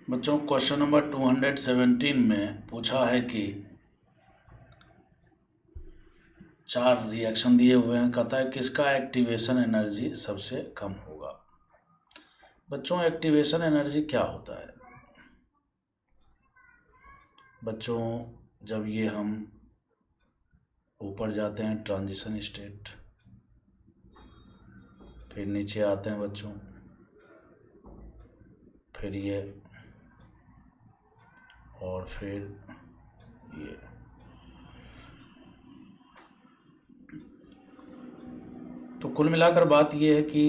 बच्चों question number 217 में पूछा है कि चार रिएक्शन दिए हुए हैं। कहता है किसका एक्टिवेशन एनर्जी सबसे कम होगा। बच्चों एक्टिवेशन एनर्जी क्या होता है? बच्चों जब ये हम ऊपर जाते हैं ट्रांजिशन स्टेट, फिर नीचे आते हैं बच्चों, फिर ये और फिर ये, तो कुल मिलाकर बात ये है कि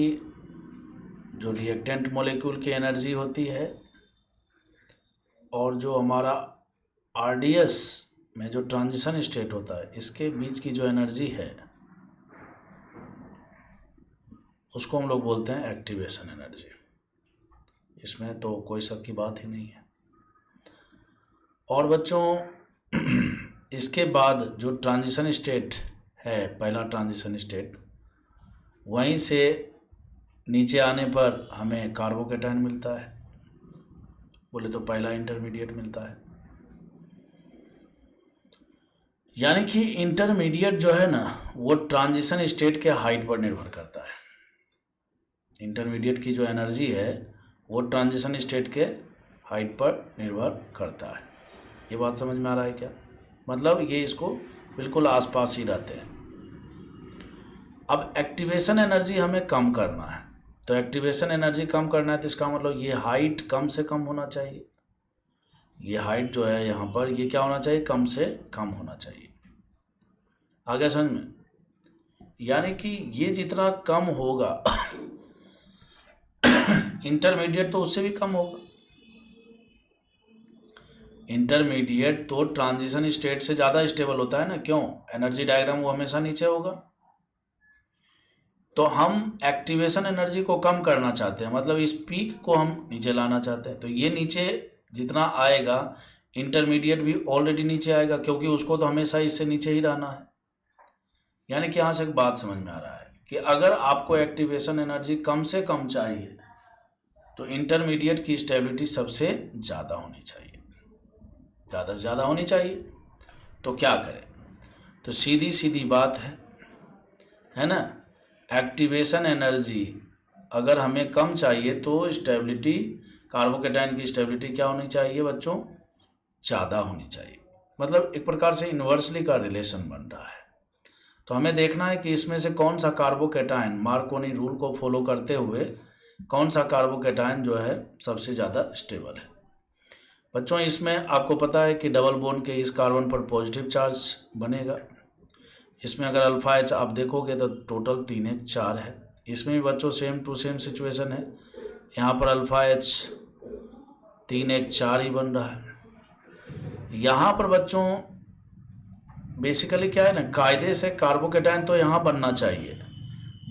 जो रिएक्टेंट मॉलिक्यूल की एनर्जी होती है और जो हमारा आरडीएस में जो ट्रांजिशन स्टेट होता है, इसके बीच की जो एनर्जी है उसको हम लोग बोलते हैं एक्टिवेशन एनर्जी। इसमें तो कोई शक की बात ही नहीं है। और बच्चों इसके बाद जो ट्रांजिशन स्टेट है, पहला ट्रांजिशन स्टेट, वहीं से नीचे आने पर हमें कार्बोकेटायन मिलता है, बोले तो पहला इंटरमीडिएट मिलता है। यानी कि इंटरमीडिएट जो है ना, वो ट्रांजिशन स्टेट के हाइट पर निर्भर करता है। इंटरमीडिएट की जो एनर्जी है वो ट्रांजिशन स्टेट के हाइट पर निर्भर करता है। ये बात समझ में आ रहा है क्या? मतलब ये इसको बिल्कुल आसपास ही रहते हैं। अब एक्टिवेशन एनर्जी हमें कम करना है, तो एक्टिवेशन एनर्जी कम करना है तो इसका मतलब ये हाइट कम से कम होना चाहिए। ये हाइट जो है यहाँ पर, ये क्या होना चाहिए? कम से कम होना चाहिए। आगे समझ में? यानी कि ये जितना कम होगा इंटरमीडिएट तो उससे भी कम होगा। इंटरमीडिएट तो ट्रांजिशन स्टेट से ज़्यादा स्टेबल होता है ना, क्यों? एनर्जी डायग्राम वो हमेशा नीचे होगा। तो हम एक्टिवेशन एनर्जी को कम करना चाहते हैं, मतलब इस पीक को हम नीचे लाना चाहते हैं। तो ये नीचे जितना आएगा, इंटरमीडिएट भी ऑलरेडी नीचे आएगा, क्योंकि उसको तो हमेशा इससे नीचे ही रहना है। यानी कि यहाँ से एक बात समझ में आ रहा है कि अगर आपको एक्टिवेशन एनर्जी कम से कम चाहिए तो इंटरमीडिएट की स्टेबिलिटी सबसे ज़्यादा होनी चाहिए, ज़्यादा से ज़्यादा होनी चाहिए। तो क्या करें? तो सीधी सीधी बात है ना, एक्टिवेशन एनर्जी अगर हमें कम चाहिए तो स्टेबिलिटी, कार्बोकेटायन की स्टेबिलिटी क्या होनी चाहिए बच्चों? ज़्यादा होनी चाहिए। मतलब एक प्रकार से इन्वर्सली का रिलेशन बन रहा है। तो हमें देखना है कि इसमें से कौन सा कार्बोकेटायन, मार्कोनी रूल को फॉलो करते हुए कौन सा कार्बोकेटायन जो है सबसे ज़्यादा स्टेबल है। बच्चों इसमें आपको पता है कि डबल बॉन्ड के इस कार्बन पर पॉजिटिव चार्ज बनेगा। इसमें अगर अल्फा एच आप देखोगे तो टोटल 3H4 है। इसमें भी बच्चों सेम टू सेम सिचुएशन है। यहाँ पर अल्फा एच 3H4 ही बन रहा है। यहाँ पर बच्चों बेसिकली क्या है ना, कायदे से कार्बोकेटायन तो यहाँ बनना चाहिए,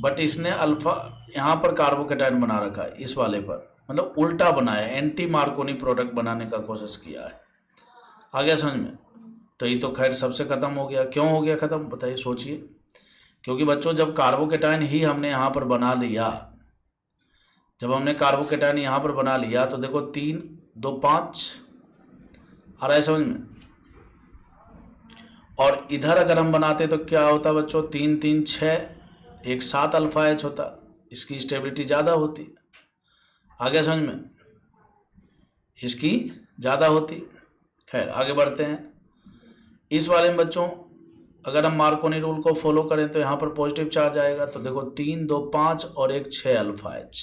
बट इसने अल्फा यहाँ पर कार्बोकेटायन बना रखा है इस वाले पर, मतलब उल्टा बनाया, एंटी मार्कोनी प्रोडक्ट बनाने का कोशिश किया है। आ गया समझ में? तो ये तो खैर सबसे ख़त्म हो गया। क्यों हो गया ख़त्म बताइए, सोचिए। क्योंकि बच्चों जब कार्बोकेटायन ही हमने यहाँ पर बना लिया, जब हमने कार्बोकेटायन यहाँ पर बना लिया तो देखो 3 2 5 आ रहा है समझ में। और इधर अगर हम बनाते तो क्या होता बच्चों? 3 3 6, एक 7 अल्फा एच होता, इसकी स्टेबिलिटी ज़्यादा होती। आ गया समझ में? इसकी ज़्यादा होती। खैर आगे बढ़ते हैं। इस वाले में बच्चों अगर हम मार्कोनी रूल को फॉलो करें तो यहाँ पर पॉजिटिव चार्ज आएगा। तो देखो 3 2 5 और एक 6 अल्फा एच।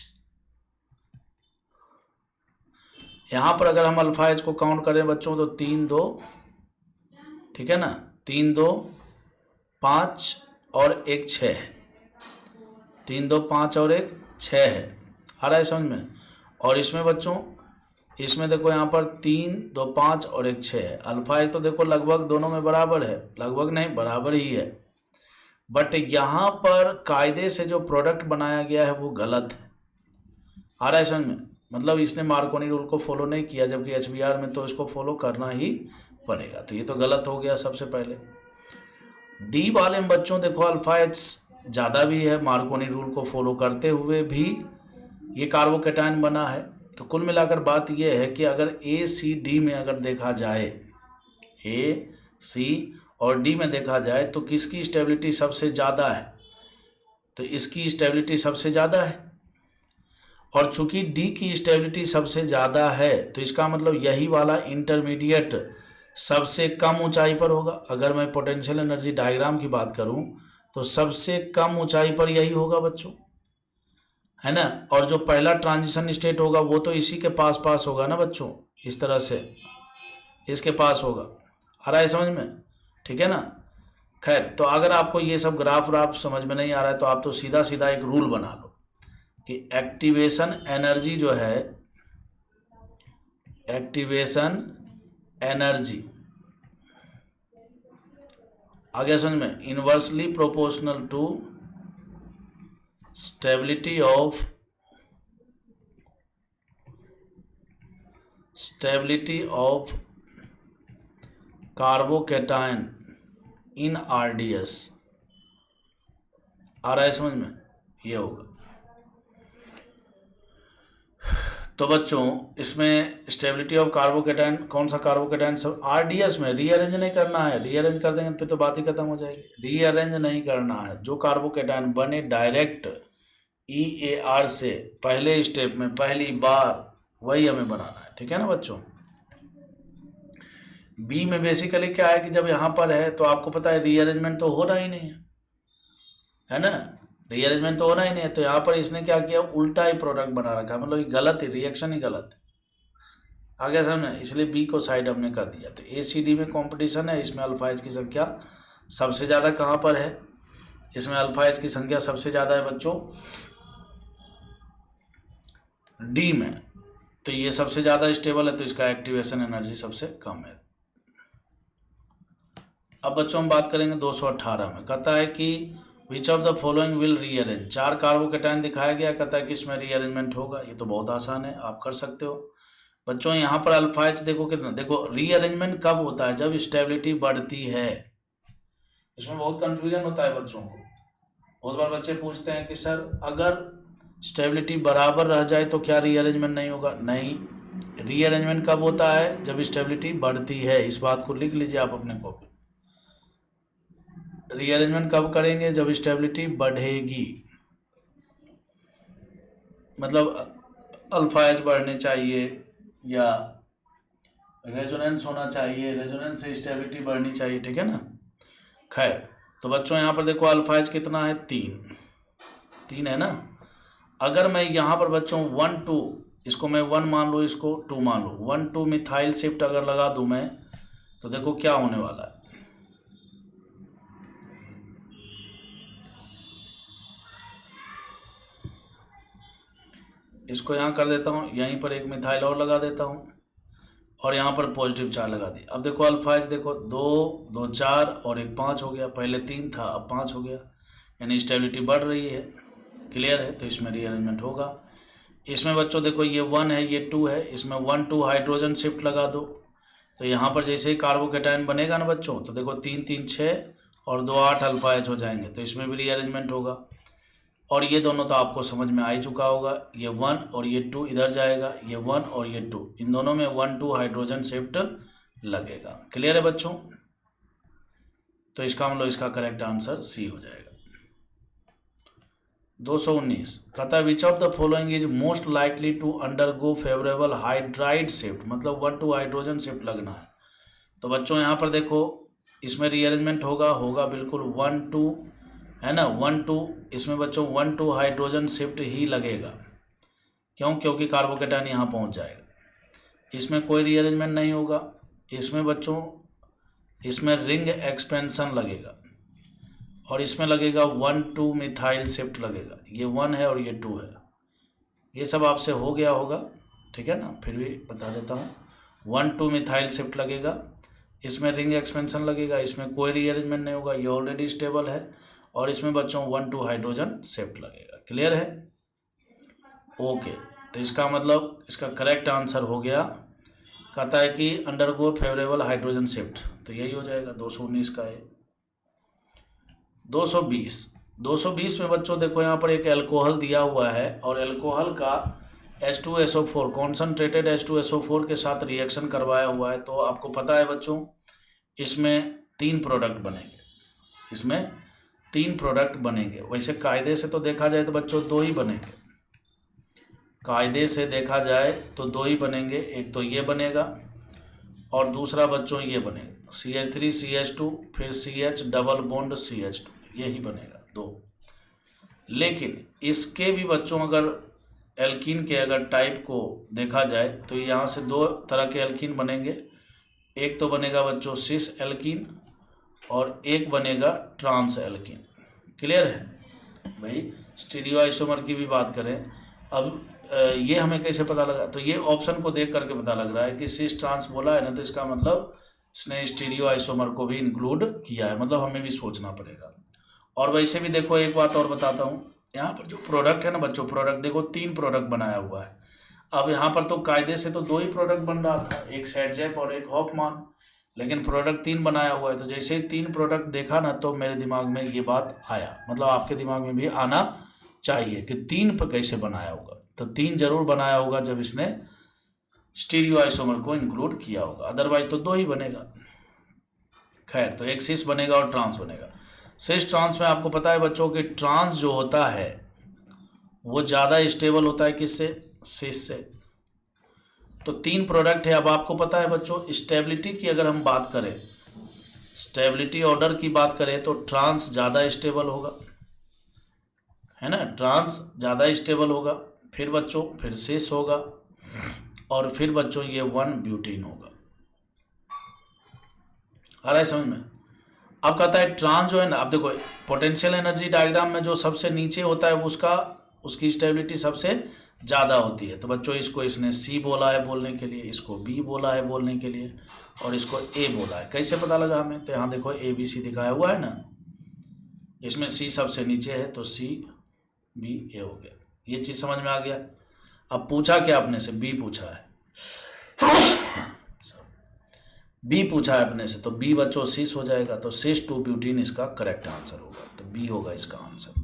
यहाँ पर अगर हम अल्फा एच को काउंट करें बच्चों तो 3 2, ठीक है ना, 3 2 5 और एक 6 है। 3 2 5 और एक 6 है। आ रहा है समझ में? और इसमें बच्चों, इसमें देखो यहाँ पर 3 2 5 और एक 6 है। अल्फा एच तो देखो लगभग दोनों में बराबर है, लगभग नहीं बराबर ही है, बट यहाँ पर कायदे से जो प्रोडक्ट बनाया गया है वो गलत है। आ रहा है समझ में? मतलब इसने मार्कोनी रूल को फॉलो नहीं किया, जबकि एचबीआर में तो इसको फॉलो करना ही पड़ेगा। तो ये तो गलत हो गया सबसे पहले। डी वाले में बच्चों देखो अल्फा एच ज़्यादा भी है, मार्कोनी रूल को फॉलो करते हुए भी ये कार्बोकेटायन बना है, तो कुल मिलाकर बात यह है कि अगर ए सी डी में अगर देखा जाए, ए सी और डी में देखा जाए तो किसकी स्टेबिलिटी सबसे ज़्यादा है, तो इसकी स्टेबिलिटी सबसे ज़्यादा है। और चूंकि डी की स्टेबिलिटी सबसे ज़्यादा है तो इसका मतलब यही वाला इंटरमीडिएट सबसे कम ऊंचाई पर होगा। अगर मैं पोटेंशियल एनर्जी डायग्राम की बात करूं तो सबसे कम ऊंचाई पर यही होगा बच्चों, है ना। और जो पहला ट्रांजिशन स्टेट होगा वो तो इसी के पास पास होगा ना बच्चों, इस तरह से इसके पास होगा। आ रहा है समझ में, ठीक है ना। खैर, तो अगर आपको ये सब ग्राफ समझ में नहीं आ रहा है तो आप तो सीधा सीधा एक रूल बना लो कि एक्टिवेशन एनर्जी जो है, एक्टिवेशन एनर्जी आगे समझ में, inversely proportional to stability of carbocation in RDS. आ रहा है समझ में, ये होगा। तो बच्चों इसमें स्टेबिलिटी ऑफ कार्बोकैटायन, कौन सा कार्बोकैटायन, सब आरडीएस में रीअरेंज नहीं करना है। रीअरेंज कर देंगे तो बात ही खत्म हो जाएगी। रीअरेंज नहीं करना है, जो कार्बोकैटायन बने डायरेक्ट ईएआर से पहले स्टेप में पहली बार वही हमें बनाना है, ठीक है ना बच्चों। बी में बेसिकली क्या है कि जब यहाँ पर है तो आपको पता है रीअरेंजमेंट तो होना ही नहीं है ना, रीअरेंजमेंट तो होना ही नहीं है। तो यहाँ पर इसने क्या किया, उल्टा ही प्रोडक्ट बना रखा है, मतलब ये गलत है, रिएक्शन ही गलत है। आगे समझे, इसलिए बी को साइड हमने कर दिया। तो ए सी डी में कंपटीशन है, इसमें अल्फाइज की संख्या सबसे ज़्यादा कहाँ पर है, इसमें अल्फाइज की संख्या सबसे ज़्यादा है बच्चों डी में। तो ये सबसे ज़्यादा स्टेबल है तो इसका एक्टिवेशन एनर्जी सबसे कम है। अब बच्चों हम बात करेंगे 218 में। कहता है कि विच of the following will rearrange, 4 carbocation दिखाया गया, कहता है कि इसमें रीअरेंजमेंट होगा। ये तो बहुत आसान है, आप कर सकते हो बच्चों। यहाँ पर अल्फाइज देखो कितना, देखो रीअरेंजमेंट कब होता है, जब स्टेबिलिटी बढ़ती है। इसमें बहुत कंफ्यूजन होता है बच्चों को। बहुत बार बच्चे पूछते हैं कि सर अगर स्टेबिलिटी बराबर रह जाए तो क्या रीअरेंजमेंट नहीं होगा। नहीं, रीअरेंजमेंट कब होता है, जब स्टेबिलिटी बढ़ती है। इस बात को लिख लीजिए आप अपने कॉपी। रीअरेंजमेंट कब करेंगे, जब स्टेबिलिटी बढ़ेगी, मतलब अल्फाइज बढ़ने चाहिए या रेजोनेंस होना चाहिए, रेजोनेंस से स्टेबिलिटी बढ़नी चाहिए, ठीक है ना। खैर, तो बच्चों यहाँ पर देखो अल्फाइज कितना है, 3 है ना। अगर मैं यहाँ पर बच्चों 1 2, इसको मैं 1 मान लूँ, इसको 2 मान लूँ, 1 2 मिथाइल शिफ्ट अगर लगा दूँ मैं, तो देखो क्या होने वाला है। इसको यहाँ कर देता हूँ, यहीं पर एक मिथाइल और लगा देता हूँ और यहाँ पर पॉजिटिव 4 लगा दी। अब देखो अल्फाइज देखो 2 2 4 और 1 5 हो गया, पहले 3 था अब 5 हो गया, यानी स्टेबिलिटी बढ़ रही है। क्लियर है, तो इसमें रीअरेंजमेंट होगा। इसमें बच्चों देखो ये 1 है, ये 2 है, इसमें 1 2 हाइड्रोजन शिफ्ट लगा दो, तो यहाँ पर जैसे ही कार्बोकैटायन बनेगा ना बच्चों, तो देखो 3 3 6 और 2 8 अल्फाइज हो जाएंगे, तो इसमें भी रीअरेंजमेंट होगा। और ये दोनों तो आपको समझ में आ ही चुका होगा, ये 1 और ये 2 इधर जाएगा, ये 1 और ये 2, इन दोनों में 1 2 हाइड्रोजन शिफ्ट लगेगा। क्लियर है बच्चों, तो इसका मतलब इसका करेक्ट आंसर सी हो जाएगा। 219 कहता है which of the following is most likely to undergo favourable hydride shift, मतलब 1 2 हाइड्रोजन शिफ्ट लगना है। तो बच्चों यहाँ पर देखो इसमें रीअरेंजमेंट होगा बिल्कुल 1 2, है ना, 1 2, इसमें बच्चों 1 2 हाइड्रोजन शिफ्ट ही लगेगा। क्यों, क्योंकि कार्बोकैटायन यहाँ पहुँच जाएगा। इसमें कोई रीअरेंजमेंट नहीं होगा। इसमें बच्चों इसमें रिंग एक्सपेंशन लगेगा और इसमें लगेगा 1 2 मिथाइल शिफ्ट लगेगा। ये 1 है और ये 2 है, ये सब आपसे हो गया होगा, ठीक है ना, फिर भी बता देता हूँ। 1 2 मिथाइल शिफ्ट लगेगा, इसमें रिंग एक्सपेंशन लगेगा, इसमें कोई रीअरेंजमेंट नहीं होगा, ये ऑलरेडी स्टेबल है, और इसमें बच्चों 1 2 हाइड्रोजन शिफ्ट लगेगा। क्लियर है, ओके। तो इसका मतलब इसका करेक्ट आंसर हो गया, कहता है कि अंडरगो फेवरेबल हाइड्रोजन शिफ्ट, तो यही हो जाएगा 219 का है। 220 में बच्चों देखो यहाँ पर एक एल्कोहल दिया हुआ है और एल्कोहल का H2SO4 कॉन्सनट्रेटेड H2SO4 के साथ रिएक्शन करवाया हुआ है। तो आपको पता है बच्चों, इसमें 3 प्रोडक्ट बनेंगे, इसमें 3 प्रोडक्ट बनेंगे। वैसे कायदे से तो देखा जाए तो बच्चों 2 ही बनेंगे, कायदे से देखा जाए तो 2 ही बनेंगे। एक तो ये बनेगा और दूसरा बच्चों ये बनेगा CH3CH2 फिर CH डबल बॉन्ड CH2, यही बनेगा 2। लेकिन इसके भी बच्चों अगर एल्कीन के अगर टाइप को देखा जाए तो यहाँ से 2 तरह के एल्कीन बनेंगे। एक तो बनेगा बच्चों सिस एल्कीन और एक बनेगा ट्रांस एल्कीन। क्लियर है भाई? स्टीरियो आइसोमर की भी बात करें, अब ये हमें कैसे पता लगा? तो ये ऑप्शन को देख करके पता लग रहा है कि सिस ट्रांस बोला है ना, तो इसका मतलब इसने स्टीरियो आइसोमर को भी इंक्लूड किया है, मतलब हमें भी सोचना पड़ेगा। और वैसे भी देखो एक बात और बताता हूँ, यहाँ पर जो प्रोडक्ट है ना बच्चों, प्रोडक्ट देखो 3 प्रोडक्ट बनाया हुआ है। अब यहाँ पर तो कायदे से तो 2 ही प्रोडक्ट बन रहा था, एक सेटजेप और एक हॉफमान, लेकिन प्रोडक्ट 3 बनाया हुआ है। तो जैसे ही 3 प्रोडक्ट देखा ना तो मेरे दिमाग में ये बात आया, मतलब आपके दिमाग में भी आना चाहिए कि 3 पर कैसे बनाया होगा। तो 3 जरूर बनाया होगा जब इसने स्टीरियो आइसोमर को इंक्लूड किया होगा, अदरवाइज तो 2 ही बनेगा। खैर, तो एक सिस बनेगा और ट्रांस बनेगा। सिस ट्रांस में आपको पता है बच्चों कि ट्रांस जो होता है वो ज़्यादा स्टेबल होता है किससे? सिस से। तो 3 प्रोडक्ट है। अब आपको पता है बच्चों, स्टेबिलिटी की अगर हम बात करें, स्टेबिलिटी ऑर्डर की बात करें तो ट्रांस ज़्यादा स्टेबल होगा, है ना? ट्रांस ज़्यादा स्टेबल होगा, फिर बच्चों फिर सिस होगा और फिर बच्चों ये 1 ब्यूटीन होगा। आ रहा है समझ में? अब कहता है ट्रांस जो है ना, अब देखो पोटेंशियल एनर्जी डायग्राम में जो सबसे नीचे होता है उसकी स्टेबिलिटी सबसे ज़्यादा होती है। तो बच्चों इसको इसने सी बोला है बोलने के लिए, इसको बी बोला है बोलने के लिए और इसको ए बोला है। कैसे पता लगा हमें? तो यहाँ देखो ABC दिखाया हुआ है ना, इसमें सी सबसे नीचे है तो CB ए हो गया। ये चीज़ समझ में आ गया? अब पूछा क्या अपने से? बी पूछा है, बी पूछा है अपने से, तो बी बच्चों सिस हो जाएगा। तो सिस 2 ब्यूटीन इसका करेक्ट आंसर होगा, तो बी होगा इसका आंसर।